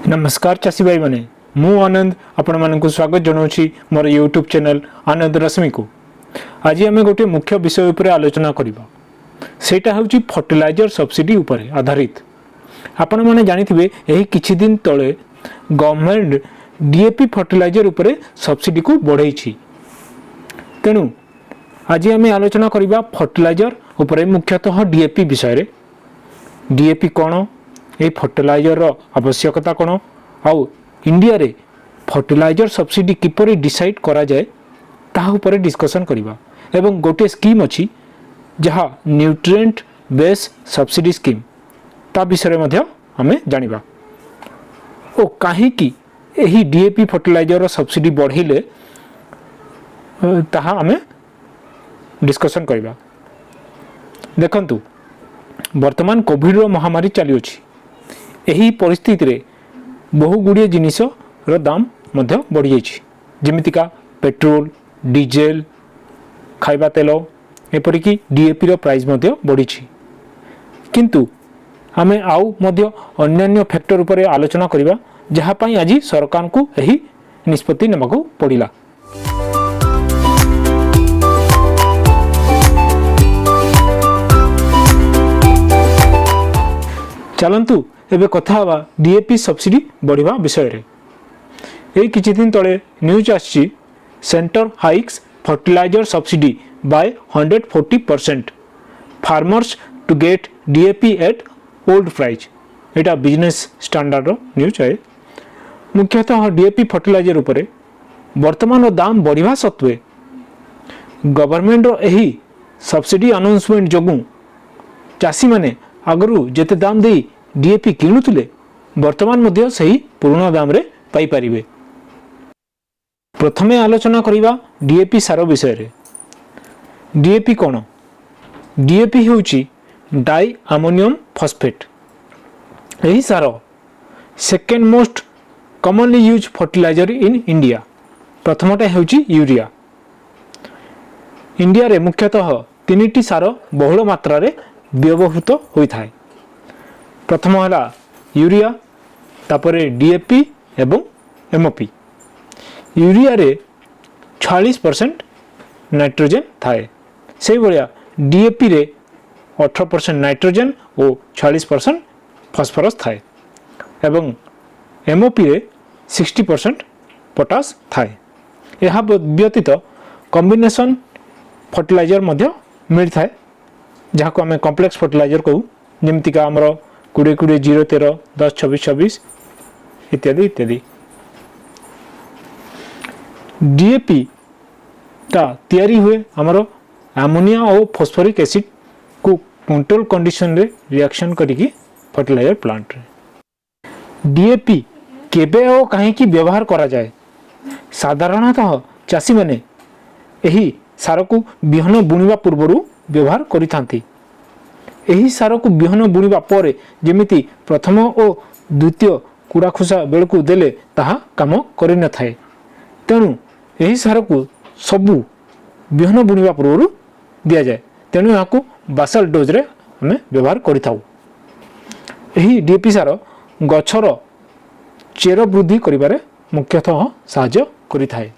नमस्कार चाषी भाई मैंने मु आनंद आपण मानक स्वागत जनाऊँ मोर यूट्यूब चैनल आनंद रश्मि को। आज आम गोटे मुख्य विषय उपर आलोचना करवा सेटा हूँ फर्टिलाइजर सब्सिडी उपर आधारित। आपण मैंने जानिथिबे एही किछि दिन तले गवर्नमेंट डीएपी फर्टिलाइजर उपर सब्सिडी को बढ़ाई। तेणु आज आम आलोचना करवा फर्टिलाइजर उपर मुख्यतः डीएपी विषय। डीएपी कौन, ये फर्टिलाइजर आवश्यकता कौन, आउ इंडिया रे फर्टिलाइजर सब्सिडी किपरि डिसाइड करा जाए ताहा ऊपर डिस्कशन करवा। एवं गोटे स्कीम अछि जहाँ न्यूट्रिएंट बेस सब्सिडी स्कीम ता विषय में आमे जानिबा। ओ काहे कि एही डीएपी फर्टिलाइजर सब्सिडी बढ़ाइले ताहा आमे डिस्कशन करवा। देखंतु वर्तमान कोविड महामारी चली अछि। एही परिस्थिति रे बहु गुड़िए जिनिस रो दाम मध्य बढ़ी जाइछि, जेमितिका पेट्रोल, डीजेल, खाइबा तेल, एपरिकी डीएपी रो प्राइस मध्य बढ़ीछि। किंतु आमे आउ मध्य अन्यान्य फैक्टर उपरे आलोचना करिबा जहा पई आज सरकार को एही निष्पत्ति नेबाकू पड़िला। चलंतु एबे कथा हवा डीएपी सब्सिडी बढ़िबा विषय रे। एई किछि दिन तळे न्यूज आछि centre hikes fertiliser subsidy by 140%, farmers to get DAP at old price. एटा बिजनेस स्टैंडर्ड रो न्यूज है। मुख्यतः डीएपी फर्टिलाइजर उपरे वर्तमान दाम बढ़िबा सत्वे गवर्नमेंट रो एही सब्सिडी अनाउंसमेंट जोगु चासी माने आगरू जेते दाम देई डीएपी किणुले वर्तमान मध्य सही पुराना दाम रे पाई परिबे। प्रथमे आलोचना करिबा डीएपी सार विषय रे। डीएपी कोन? डीएपी होउची डाई अमोनियम फॉस्फेट। एही सार second most commonly use fertilizer in India. प्रथमटा होउची यूरिया। इंडिया रे मुख्यतः तीनिटी सार बहुल मात्रा रे व्यवहृत होई थाए। प्रथम है यूरिया, तापरे डीएपी एवं एमओपी। यूरिया रे 46% नाइट्रोजन थाए, से भाया डीएपी रे 18% नाइट्रोजन और 46% फॉस्फोरस थाए, एवं एमओपी रे 60% पोटास थाए। यह व्यतीत कॉम्बिनेशन फर्टिलाइजर मध्य मिल थाए, जहाँ को आम कॉम्प्लेक्स फर्टिलाइजर कहू, जमतीका आमर 20 013 10 26 26 इत्यादि इत्यादि। डीएपी ता तैयारी हुए आमर अमोनिया और फॉस्फोरिक एसिड को कंट्रोल कंडीशन रे रिएक्शन करिकी फर्टिलाइजर प्लांट रे। डीएपी केबे और काहे की व्यवहार करा जाए? साधारणतः चासी माने एही सार को बिहन बुणिबा पूर्वरु व्यवहार करिथांती। एही सार को बिहन बुणिबा परे जेमिति प्रथम और द्वितीय कुड़ा खुसा बेलकू देले ताहा काम करि न थाए। तेणु एही सार को सबु बिहन बुणिबा पूर्वरु दिया जाए। तेणु याकू बासल डोज रे हमें व्यवहार करिथाउ। एही डीएपी सार गछर चेर वृद्धि करिबारे मुख्यतः सहाय्य करिथाए।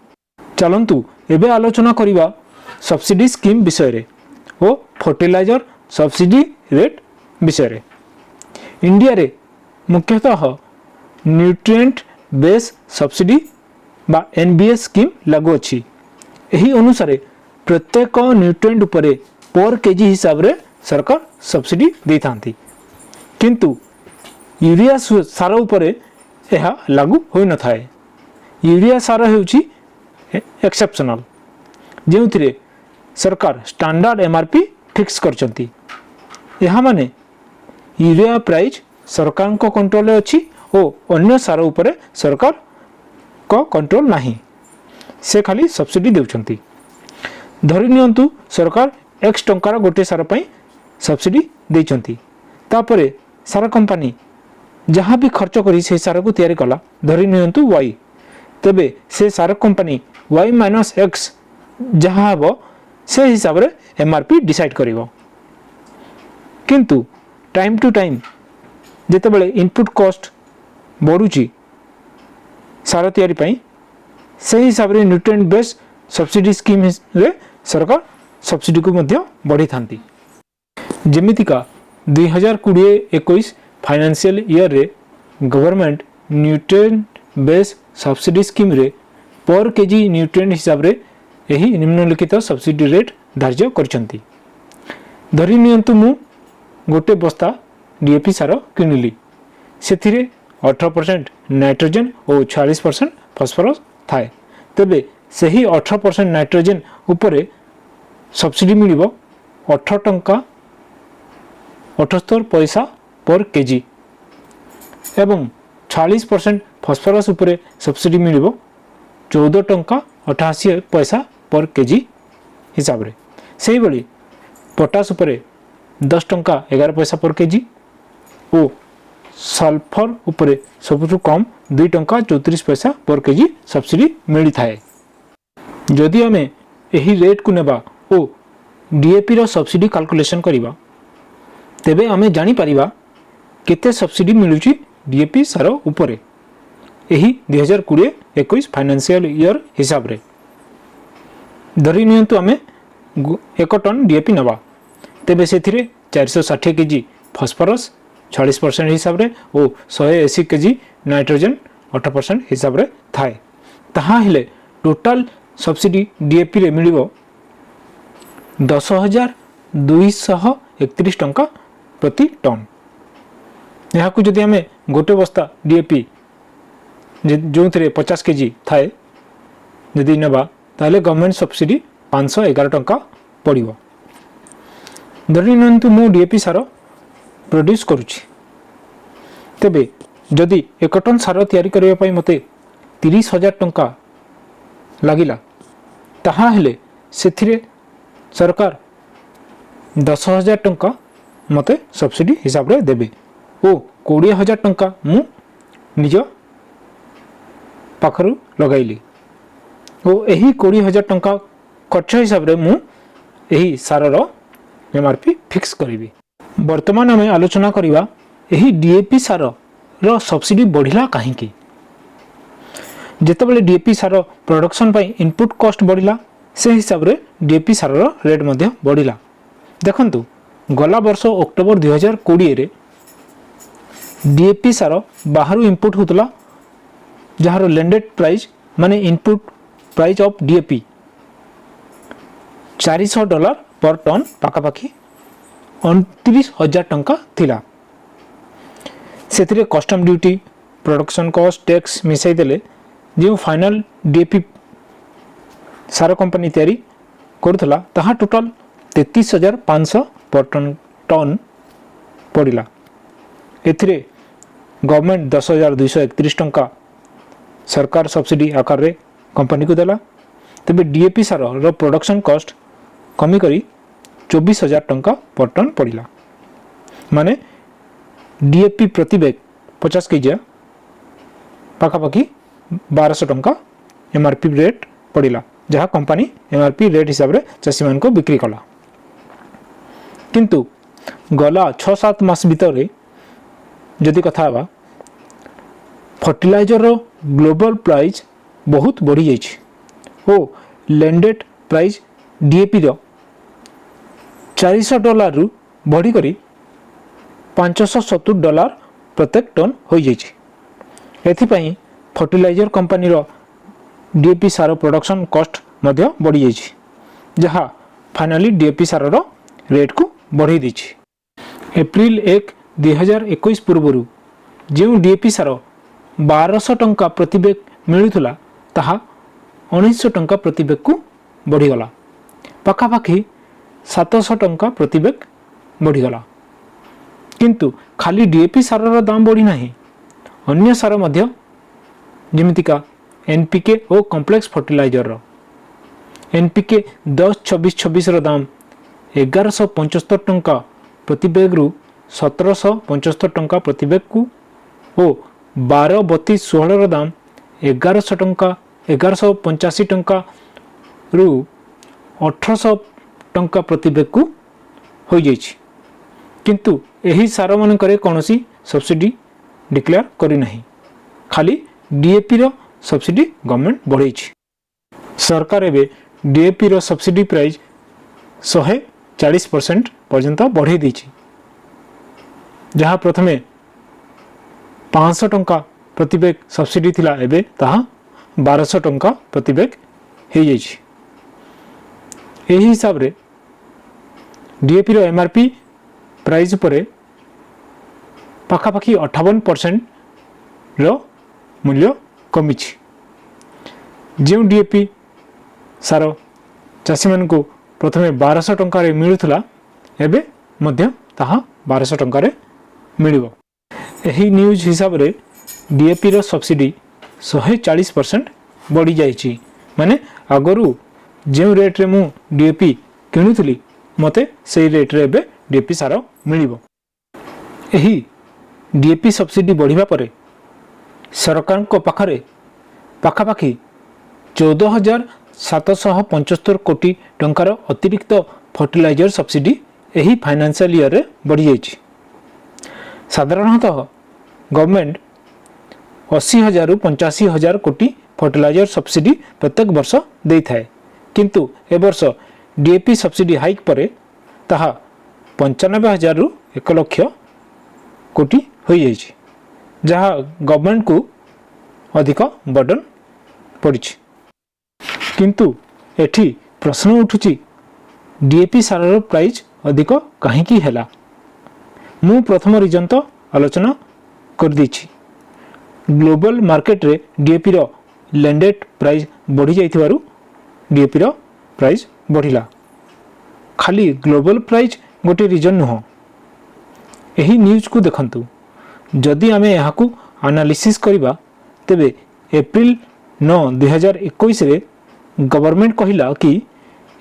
चलंतु एबे आलोचना करिबा सब्सिडी स्कीम विषय रे ओ फर्टिलाइजर सब्सिडी रेट विषय रे। इंडिया रे मुख्यतः न्यूट्रिएंट बेस सब्सिडी बा एनबीएस स्कीम लागू अछि। एही अनुसार प्रत्येक न्यूट्रिएंट उपरे पर केजी हिसाब रे सरकार सब्सिडी देथांती, किंतु यूरिया सार उपरे यह लागू होई न थाए। यूरिया सार हेउची एक्सेप्शनल, जेउथिरे सरकार स्टैंडर्ड एमआरपी फिक्स करचंती। यहाँ माने यूरिया प्राइस सरकार को कंट्रोल अच्छी और अन्य सार उपरे सरकार को कंट्रोल नहीं, से खाली सब्सिडी देउछंती। धरि नियंतु सरकार एक्स टंकार गोटे सार पई सब्सिडी देइछंती, तापरे सार कंपनी जहाँ भी खर्च करी से सार को तैयारी कला, धरि नियंतु वाई, तेबे से सार कंपनी वाई माइनस एक्स जहाँ हबो से हिसाब रे एमआरपी डिसाइड करिवो। किंतु टाइम टू टाइम जेतेबेले इनपुट कॉस्ट बढ़ुची सार तैयारी पाई से हिसाब रे न्यूट्रिएंट बेस्ड सब्सिडी स्कीम रे सरकार सब्सिडी को मध्य बढ़ी थांती। जेमितिका 2020-21 फाइनेंशियल ईयर रे government nutrient based subsidy scheme रे पर केजी न्यूट्रिएंट हिसाब रे यही निम्नलिखित सब्सिडी रेट धार्य करछंती। धरि नियंतु मु गोटे बस्ता डीएपी सार किनिली सेथिरे 18% नाइट्रोजन और 46% फॉस्फोरस थाए तेबे सही 18% नाइट्रोजन उपरे सब्सिडी मिलिबो 8 टंका 78 पैसा पर केजी एवं 40% फॉस्फोरस उपरे सब्सिडी मिलिबो 14 टंका 88 पैसा पर केजी हिसाब रे। सेही बली पोटास उपरे 10 टंका 11 पैसा पर केजी और सल्फर उपरे सबुठु कम 2 टंका 34 पैसा पर केजी सब्सिडी मिली थाए। जदि आमे एही रेट को नेबा ओ डीएपी रो सब्सिडी कैलकुलेशन करिबा तेबे आमे जानि परिबा केते सब्सिडी मिलुची डीएपी सार उपरे एही 2020-21 फाइनेंशियल ईयर हिसाब रे। धरि नियंतु आमे 1 टन डीएपी नबा तेबे सेथिरे 460 केजी फॉस्फोरस 40% हिसाब रे और 180 केजी नाइट्रोजन 8% हिसाब रे थाए। ताहा हेले टोटल सब्सिडी डीएपी रे मिलिबो 10,231 टंका प्रति टन। यहाँ को जदि आमे गोटे बस्ता डीएपी जो थे 50 केजी थाए जदि नेबा ताले गवर्नमेंट सब्सिडी 511 टंका पड़िबो। धरि नियंतु मु डीएपी सार प्रोड्यूस करुछि तेबे जदि 1 टन सार तैयारी करबा पई मते 30,000 टंका लागिला ताहा हेले सेथिरे सरकार 10,000 टंका मते सब्सिडी हिसाब रे देबे ओ 20,000 टंका मु निज पाखरु लगाइली ओ एही 20,000 टंका खर्च हिसाब रे मु एही सारर एमआरपी फिक्स करिवि। वर्तमान आमे आलोचना करिवा एही डीएपी सार रो सब्सिडी बढ़िला काहेकि। जेतेबेले डीएपी सार प्रोडक्शन पई इनपुट कॉस्ट बढ़िला से हिसाब रे डीएपी सार रो रेट मध्ये बढ़िला। देखंतु गला वर्ष अक्टोबर 2020 रे डीएपी सार बाहरु इनपुट होतला जहार लैंडेड प्राइस माने input price of DAP $400 per ton पाखापाखि 29,000 टंका थिला। सेथिरे custom duty production cost tax मिसाई देले जो फाइनल डीएपी सार कंपनी तैयारी करुथला ताहा टोटल 33,500 पर टन पड़िला। एथिरे गवर्नमेंट 10,231 टंका सरकार सब्सिडी आकार रे कंपनी को देला तबे डीएपी सार रो प्रोडक्शन कॉस्ट कमी करी 24,000 टंका पर टन पड़िला। माने डीएपी प्रति बैग 50 केजी पाखापाखि 1200 टंका एमआरपी रेट पड़िला जहाँ कंपनी एमआरपी रेट हिसाब रे चाषी मान को बिक्री कला। किंतु गला 6-7 मास भीतर जदि कथा हवा फर्टिलाइजर रो ग्लोबल प्राइस बहुत बढ़ी जाइछि ओ लैंडेड प्राइस डीएपी रो $400 रु बढ़ी करी $570 प्रत्येक टन हो जाइछि। एथिपई फर्टिलाइजर कंपनी रो डीएपी सार प्रोडक्शन कॉस्ट मध्य बढ़ी जाइछि जहाँ फाइनली डीएपी सार रो रेट को बढ़ी दिछि। एप्रिल 1, 2021 पूर्व जो डीएपी सार 1200 टंका प्रति बैग मिलुला ताहा 1900 टंका प्रति बैग को बढ़ीगला पाखापाखि 700 टंका प्रति बैग बढ़ीगला। किंतु खाली डीएपी सार दाम बढ़ी नहीं अन्य सार मध्य जेमितिका एनपीके और कॉम्प्लेक्स फर्टिलाइजर रो एनपीके 10-26-26 रो दाम 1175 टंका प्रति बैग रु 1775 टंका प्रति बैग को और 12-32-16 रो दाम 1185 टंका रु 1800 टंका प्रति बैग को हो जाइछि। किंतु एही सार मानकरे कौनसी सब्सिडी डिक्लेयर करी नहीं खाली डीएपी रो सब्सिडी गवर्नमेंट बढ़ाई। सरकार एवं डीएपी रो सब्सिडी प्राइस 140% पर्यंत बढ़ाई दी, जहाँ प्रथमे 500 टंका प्रति बैग सब्सिडी थिला, एबे ताहा 1200 टंका प्रति बैग हो जाइछि। एही हिसाब रे डीएपी रो एमआरपी प्राइस उपरे पाखापाखि 58% रो मूल्य कमिछि। जो डीएपी सार चाषी मान को प्रथमे 1200 टंका रे मिलुथला, एबे मध्य ताहा 1200 टंका रे मिलिबो। एही न्यूज हिसाब रे डीएपी रो सब्सिडी 140% बढ़ी जाइछि। माने आगरु जो रेट रे मु डीएपी किणुथली मते सेही रेट रे एबे डीएपी सार मिलिबो। एही डीएपी सब्सिडी बढ़िबा परे सरकार को पाखरे पाखापाखि 14,775 कोटी टंकार अतिरिक्त फर्टिलाइजर सब्सिडी एही फाइनेंशियल ईयर रे बढ़ी जाइछि। साधारणतः गवर्नमेंट 80,000 रु 85,000 कोटी फर्टिलाइजर सब्सिडी प्रत्येक वर्ष दे थाए, किंतु ए वर्ष डीएपी सब्सिडी हाइक परे ताहा 95,000 रु 1 लाख कोटी हो जाइछि, जहाँ गवर्नमेंट को अधिक बर्डन पड़ी। किंतु एठी प्रश्न उठुची डीएपी सार प्राइस अधिक कहीं हैला। मु प्रथम रीजन तो आलोचना कर दीछि। ग्लोबल मार्केट रे डीएपी रो लैंडेड प्राइस बढ़ी जाइथिबारु डीएपी रो प्राइस बढ़िला। खाली ग्लोबल प्राइस गोटे रीजन नुह। एही न्यूज को देखंतु, जदि आमे यहाकू एनालिसिस करिबा तेबे एप्रिल 9, 2021 रे गवर्नमेंट कहिला कि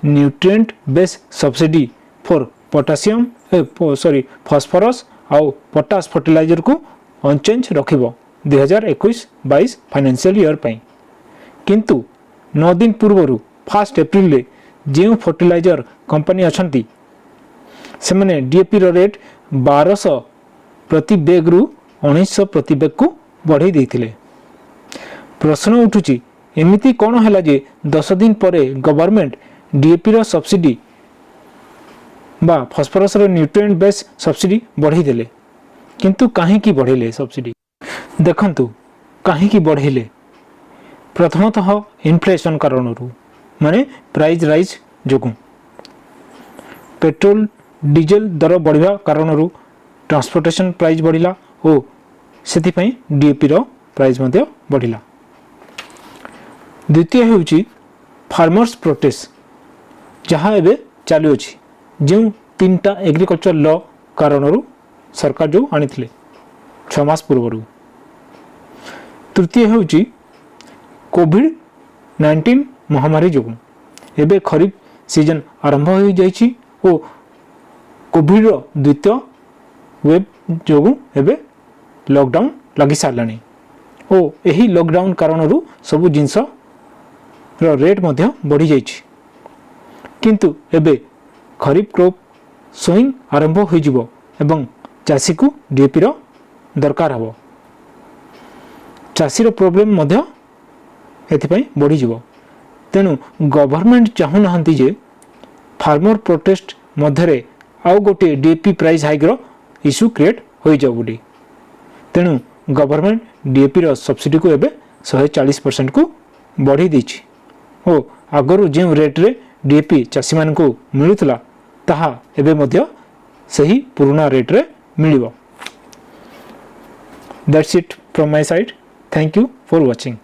nutrient base subsidy for potassium phosphorus आउ पोटास फर्टिलाइजर को अनचेंज रखिबो 2021-22 फाइनेंशियल ईयर पई। किंतु 9 दिन पूर्वरु 1 एप्रिल रे जे फर्टिलाइजर कंपनी अछंती से माने डीएपी रो रेट 1200 प्रति बैग रु 1900 प्रति बैग को बढ़ाई देथिले। प्रश्न उठुची एमिति कौन है जे 10 दिन परे गवर्नमेंट डीएपी रो सब्सिडी बा फॉस्फोरस रो न्यूट्रिएंट बेस सब्सिडी बढ़ाई देले, किंतु काहे की बढ़ेले सब्सिडी? देखंतु काहे की बढ़ेले। प्रथमतः इन्फ्लेशन कारणरू, माने प्राइस राइज जोगु, पेट्रोल डीजेल दर बढ़िया कारणरू ट्रांसपोर्टेशन प्राइस बढ़िला और सेति पई डीएपी रो प्राइस मध्य बढ़िला। द्वितीय हेउची फार्मर्स प्रोटेस्ट, जहाँ एबे चालू अछि, जो 3टा एग्रीकल्चर लॉ कारणरू सरकार जो आनिथिले 6 मास पूर्वरू। तृतीय हेउची कोविड-19 महामारी जोगु एबे खरीफ सीजन आरंभ हो जाइछि और कोविड रो द्वितीय वेब जोगु एबे लॉकडाउन लगी सारलानी और एही लॉकडाउन कारणरू सब जिंस रो रेट मध्य बढ़ी जाइछि। किंतु एबे खरीफ क्रॉप सोइंग आरंभ हो जिवो एवं चाषी को डीएपी रो दरकार हबो। चाषी रो प्रॉब्लम मध्य एथिपई बढ़ी जिवो। तेनु गवर्नमेंट चाहू नाहंती जे फार्मर प्रोटेस्ट मध्यरे आउ गोटे डीएपी प्राइस हाइक रो इश्यू क्रिएट हो जाउ बोली। तेनु गवर्नमेंट डीएपी रो सब्सिडी को एबे 140% को बढ़ी दीछि और आगरु जे रेट रे डीएपी चाषी मान को मिलुतला ताहा एबे मध्य सही पुराना रेट रे मिलिबो। That's it from my side. Thank you for watching.